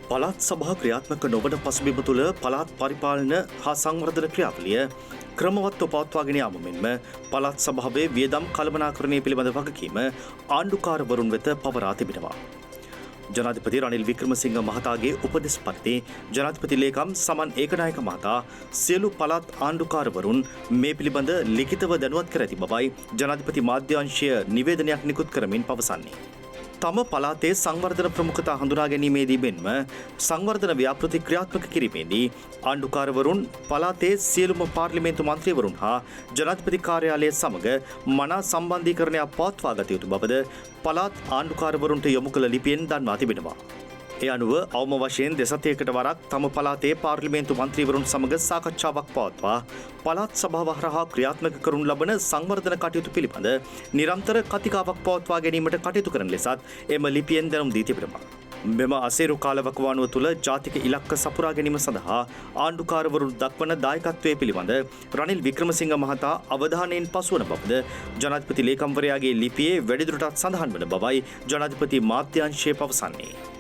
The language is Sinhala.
පළාත් සභා ක්‍රියාත්මක නොවන පසුබිම තුළ පළාත් පරිපාලන හා සංවර්ධන ක්‍රියාවලිය ක්‍රමවත්ව පවත්වාගෙන යාම මෙන්ම පළාත් සභාවේ වියදම් කළමනාකරණය පිළිබඳ වගකීම ආණ්ඩුකාරවරුන් වෙත පවරා තිබෙනවා. ජනාධිපති රනිල් වික්‍රමසිංහ මහතාගේ උපදෙස් පරිදි ජනාධිපති ලේකම් සමන් ඒකනායක මහතා සියලු පළාත් ආණ්ඩුකාරවරුන් මේ පිළිබඳ ලිඛිතව දැනුවත් කර ඇති බවයි ජනාධිපති මාධ්‍යාංශය නිවේදනයක් නිකුත් කරමින් පවසන්නේ. තම පළාතේ සංවර්ධන ප්‍රමුඛතා හඳුනා ගැනීමේදී මෙන්ම සංවර්ධන ව්‍යාපෘති ක්‍රියාත්මක කිරීමේදී ආණ්ඩුකාරවරුන් පළාතේ සියලුම පාර්ලිමේන්තු මන්ත්‍රීවරුන් හා ජනාධිපති කාර්යාලය සමග මනා සම්බන්ධීකරණයක් පවත්වා ගත යුතු බවද පළාත් ආණ්ඩුකාරවරුන්ට යොමු කළ ලිපියෙන් දන්වා තිබෙනවා. ඒ අනුව අවම වශයෙන් දෙසතියකට වරක් තම පළාතේ පාර්ලිමේන්තු මන්ත්‍රීවරුන් සමග සාකච්ඡාවක් පවත්වා පළාත් සභාව හරහා ක්‍රියාත්මක කරනු ලබන සංවර්ධන කටයුතු පිළිබඳ නිරන්තර කතිකාවක් පවත්වා ගැනීමට කටයුතු කරන ලෙසත් එම ලිපියෙන් දැනුම් දී තිබෙනවා. මෙම අසීරු කාලවකවානුව තුළ ජාතික ඉලක්ක සපුරා ගැනීම සඳහා ආණ්ඩුකාරවරුන් දක්වන දායකත්වය පිළිබඳ රනිල් වික්‍රමසිංහ මහතා අවධානයෙන් පසුවන බවද ජනාධිපති ලේකම්වරයාගේ ලිපියේ වැඩිදුරටත් සඳහන් වන බවයි ජනාධිපති මාධ්‍යාංශය පවසන්නේ.